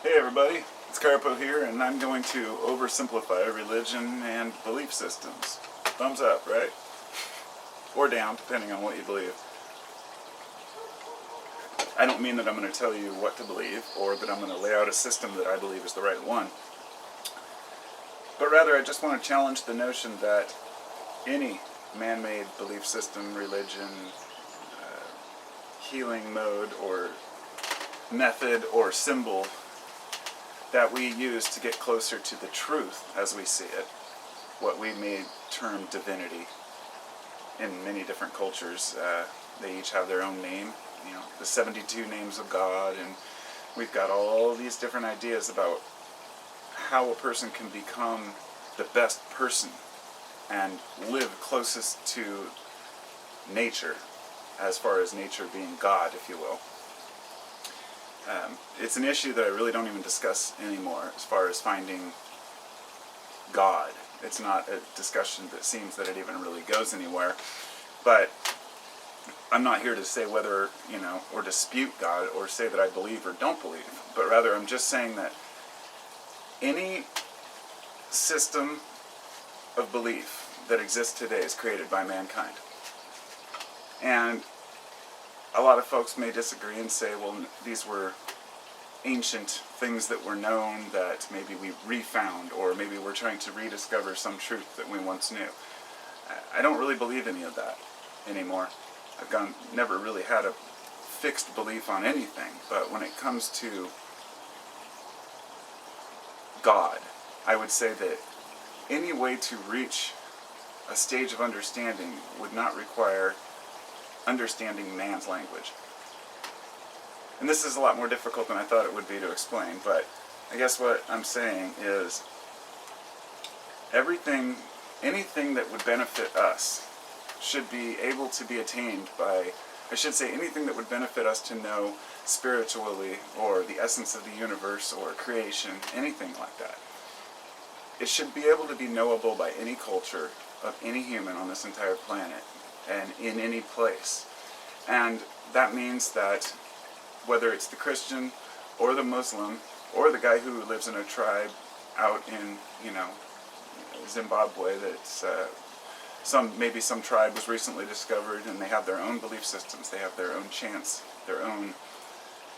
Hey everybody, it's Carpo here, and I'm going to oversimplify religion and belief systems. Thumbs up, right? Or down, depending on what you believe. I don't mean that I'm going to tell you what to believe, or that I'm going to lay out a system that I believe is the right one. But rather, I just want to challenge the notion that any man-made belief system, religion, healing mode, or method, or symbol that we use to get closer to the truth as we see it, what we may term divinity. In many different cultures, they each have their own name, the 72 names of God, and we've got all these different ideas about how a person can become the best person and live closest to nature, as far as nature being God, if you will. It's an issue that I really don't even discuss anymore as far as finding God. It's not a discussion that seems that it even really goes anywhere. But I'm not here to say whether, or dispute God or say that I believe or don't believe. But rather I'm just saying that any system of belief that exists today is created by mankind. And a lot of folks may disagree and say, well, these were ancient things that were known that maybe we refound, or maybe we're trying to rediscover some truth that we once knew. I don't really believe any of that anymore. I've never really had a fixed belief on anything, but when it comes to God, I would say that any way to reach a stage of understanding would not require understanding man's language. And this is a lot more difficult than I thought it would be to explain, but I guess what I'm saying is anything that would benefit us should be able to be attained by, anything that would benefit us to know spiritually, or the essence of the universe, or creation, anything like that. It should be able to be knowable by any culture of any human on this entire planet, and in any place. And that means that whether it's the Christian, or the Muslim, or the guy who lives in a tribe out in, Zimbabwe, that's maybe some tribe was recently discovered, and they have their own belief systems, they have their own chants, their own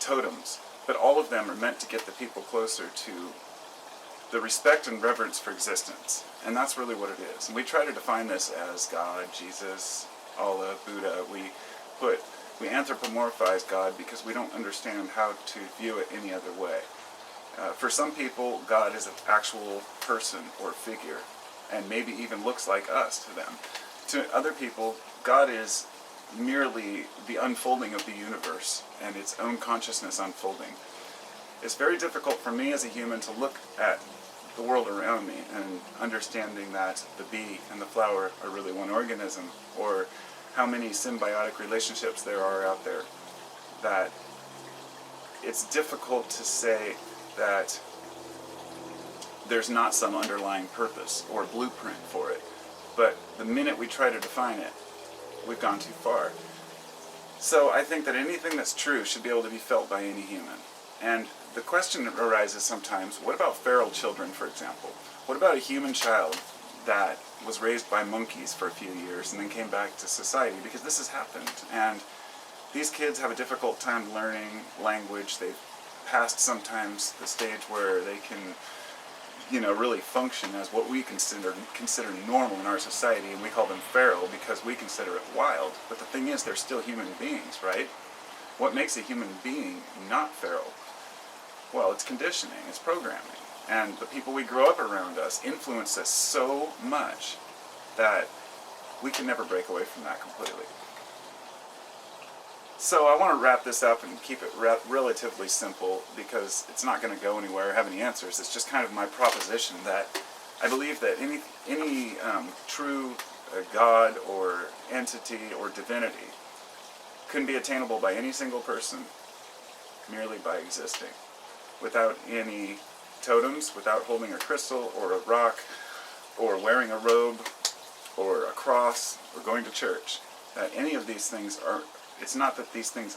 totems. But all of them are meant to get the people closer to the respect and reverence for existence. And that's really what it is. And we try to define this as God, Jesus, Allah, Buddha. We anthropomorphize God because we don't understand how to view it any other way. For some people, God is an actual person or figure, and maybe even looks like us to them. To other people, God is merely the unfolding of the universe and its own consciousness unfolding. It's very difficult for me as a human to look at the world around me and understanding that the bee and the flower are really one organism, or how many symbiotic relationships there are out there, that it's difficult to say that there's not some underlying purpose or blueprint for it. But the minute we try to define it, we've gone too far. So I think that anything that's true should be able to be felt by any human. And the question arises sometimes, what about feral children, for example? What about a human child that was raised by monkeys for a few years and then came back to society? Because this has happened, and these kids have a difficult time learning language. They've passed sometimes the stage where they can, really function as what we consider normal in our society, and we call them feral because we consider it wild. But the thing is, they're still human beings, right? What makes a human being not feral? Well, it's conditioning, it's programming. And the people we grow up around us influence us so much that we can never break away from that completely. So I want to wrap this up and keep it relatively simple, because it's not going to go anywhere or have any answers. It's just kind of my proposition that I believe that any true God or entity or divinity can be attainable by any single person merely by existing, without any totems, without holding a crystal or a rock or wearing a robe or a cross or going to church. Any of these things are, it's not that these things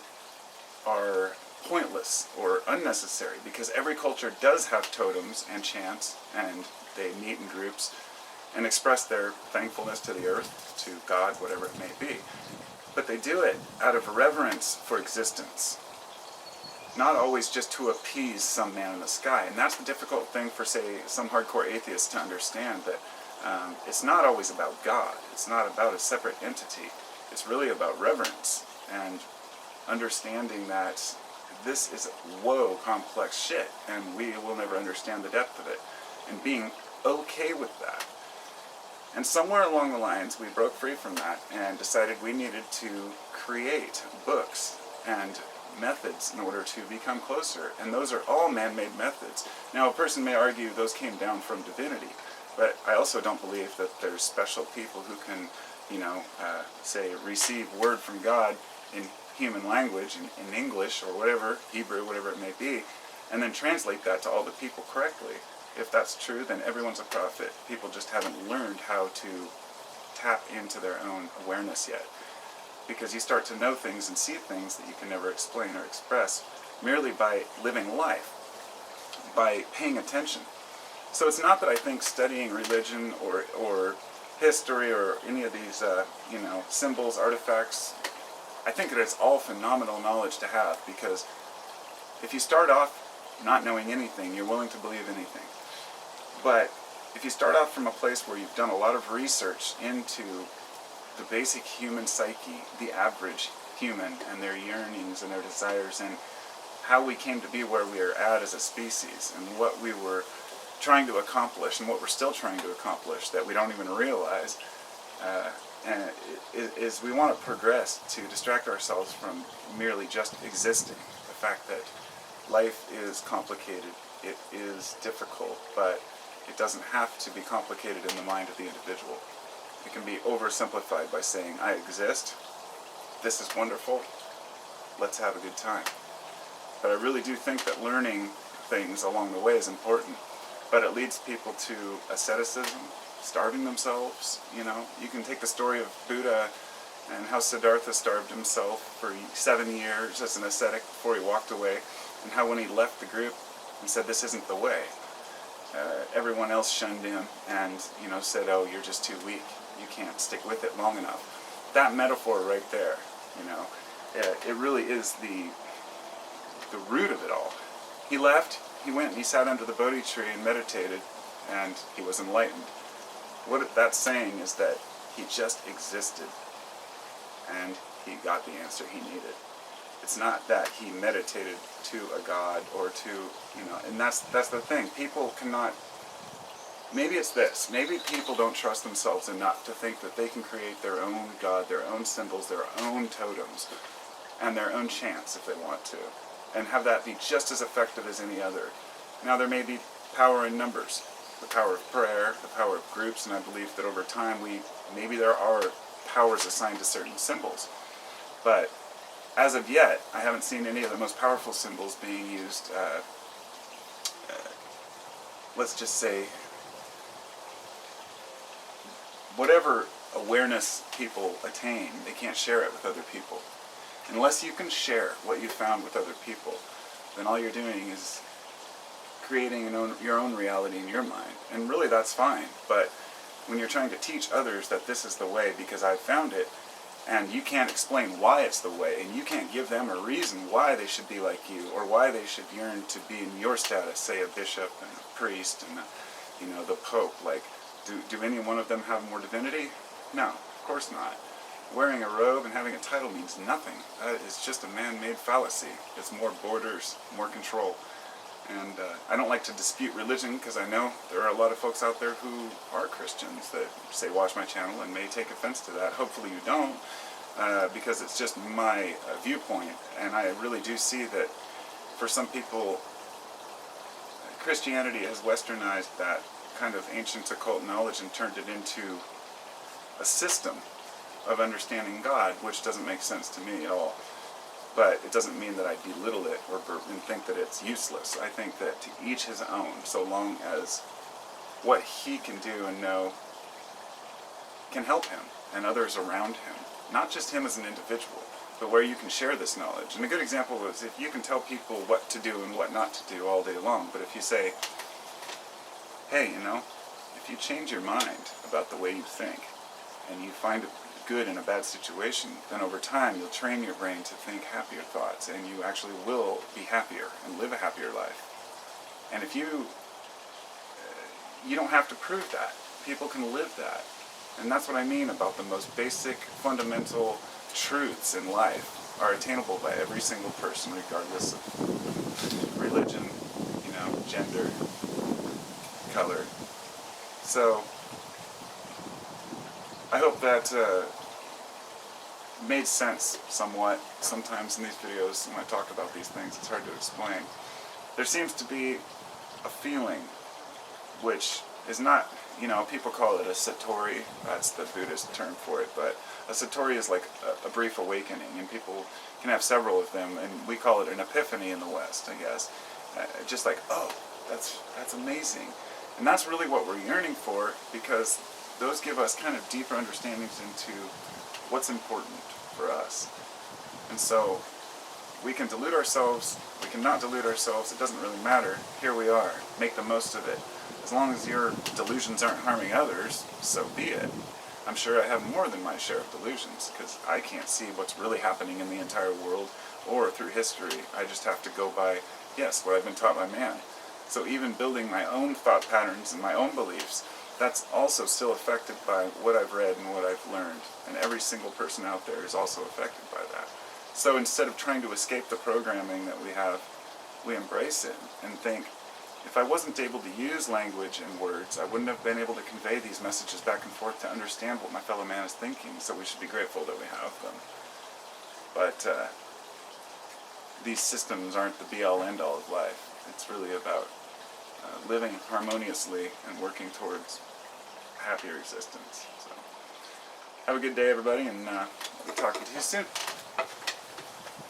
are pointless or unnecessary, because every culture does have totems and chants, and they meet in groups and express their thankfulness to the earth, to God, whatever it may be. But they do it out of reverence for existence, not always just to appease some man in the sky. And that's the difficult thing for, say, some hardcore atheists to understand, that it's not always about God. It's not about a separate entity. It's really about reverence and understanding that this is complex shit, and we will never understand the depth of it, and being okay with that. And somewhere along the lines, we broke free from that and decided we needed to create books and methods in order to become closer. And those are all man-made methods. Now, a person may argue those came down from divinity, but I also don't believe that there's special people who can, say, receive word from God in human language, in English or whatever, Hebrew, whatever it may be, and then translate that to all the people correctly. If that's true, then everyone's a prophet. People just haven't learned how to tap into their own awareness yet. Because you start to know things and see things that you can never explain or express merely by living life, by paying attention. So it's not that I think studying religion or history or any of these symbols, artifacts, I think that it's all phenomenal knowledge to have, because if you start off not knowing anything, you're willing to believe anything. But if you start out from a place where you've done a lot of research into the basic human psyche, the average human, and their yearnings and their desires, and how we came to be where we are at as a species, and what we were trying to accomplish, and what we're still trying to accomplish that we don't even realize, is we want to progress to distract ourselves from merely just existing. The fact that life is complicated, it is difficult, but it doesn't have to be complicated in the mind of the individual. It can be oversimplified by saying, I exist, this is wonderful, let's have a good time. But I really do think that learning things along the way is important, but it leads people to asceticism, starving themselves. You can take the story of Buddha and how Siddhartha starved himself for 7 years as an ascetic before he walked away, and how when he left the group and said, this isn't the way, everyone else shunned him and said, oh, you're just too weak, you can't stick with it long enough. That metaphor right there, it really is the root of it all. He left, he went and he sat under the Bodhi tree and meditated, and he was enlightened. What that's saying is that he just existed, and he got the answer he needed. It's not that he meditated to a god or to, and that's the thing. People cannot, maybe it's this, maybe people don't trust themselves enough to think that they can create their own god, their own symbols, their own totems, and their own chants if they want to, and have that be just as effective as any other. Now there may be power in numbers, the power of prayer, the power of groups, and I believe that over time maybe there are powers assigned to certain symbols. But as of yet, I haven't seen any of the most powerful symbols being used, let's just say, whatever awareness people attain, they can't share it with other people. Unless you can share what you found with other people, then all you're doing is creating your own reality in your mind. And really that's fine, but when you're trying to teach others that this is the way because I've found it, and you can't explain why it's the way, and you can't give them a reason why they should be like you, or why they should yearn to be in your status, say a bishop and a priest and the Pope. Like, do any one of them have more divinity? No, of course not. Wearing a robe and having a title means nothing. That is just a man-made fallacy. It's more borders, more control. And I don't like to dispute religion, because I know there are a lot of folks out there who are Christians that say watch my channel and may take offense to that. Hopefully you don't, because it's just my viewpoint. And I really do see that for some people, Christianity has westernized that kind of ancient occult knowledge and turned it into a system of understanding God, which doesn't make sense to me at all. But it doesn't mean that I belittle it and think that it's useless. I think that to each his own, so long as what he can do and know can help him and others around him. Not just him as an individual, but where you can share this knowledge. And a good example is if you can tell people what to do and what not to do all day long, but if you say, hey, if you change your mind about the way you think, and you find it good in a bad situation, then over time you'll train your brain to think happier thoughts, and you actually will be happier and live a happier life. And if you don't have to prove that. People can live that. And that's what I mean about the most basic, fundamental truths in life are attainable by every single person, regardless of religion, gender, color. So, I hope that made sense somewhat. Sometimes in these videos, when I talk about these things, it's hard to explain. There seems to be a feeling which is not, people call it a satori, that's the Buddhist term for it, but a satori is like a brief awakening, and people can have several of them, and we call it an epiphany in the West, I guess. Just like, oh, that's amazing. And that's really what we're yearning for, because those give us kind of deeper understandings into what's important for us. And so, we can delude ourselves, we can not delude ourselves, it doesn't really matter. Here we are. Make the most of it. As long as your delusions aren't harming others, so be it. I'm sure I have more than my share of delusions, because I can't see what's really happening in the entire world or through history. I just have to go by, yes, what I've been taught by man. So even building my own thought patterns and my own beliefs, that's also still affected by what I've read and what I've learned. And every single person out there is also affected by that. So instead of trying to escape the programming that we have, we embrace it and think, if I wasn't able to use language and words, I wouldn't have been able to convey these messages back and forth to understand what my fellow man is thinking, so we should be grateful that we have them. But these systems aren't the be-all, end-all of life. It's really about living harmoniously and working towards a happier existence. So, have a good day, everybody, and I'll be talking to you soon.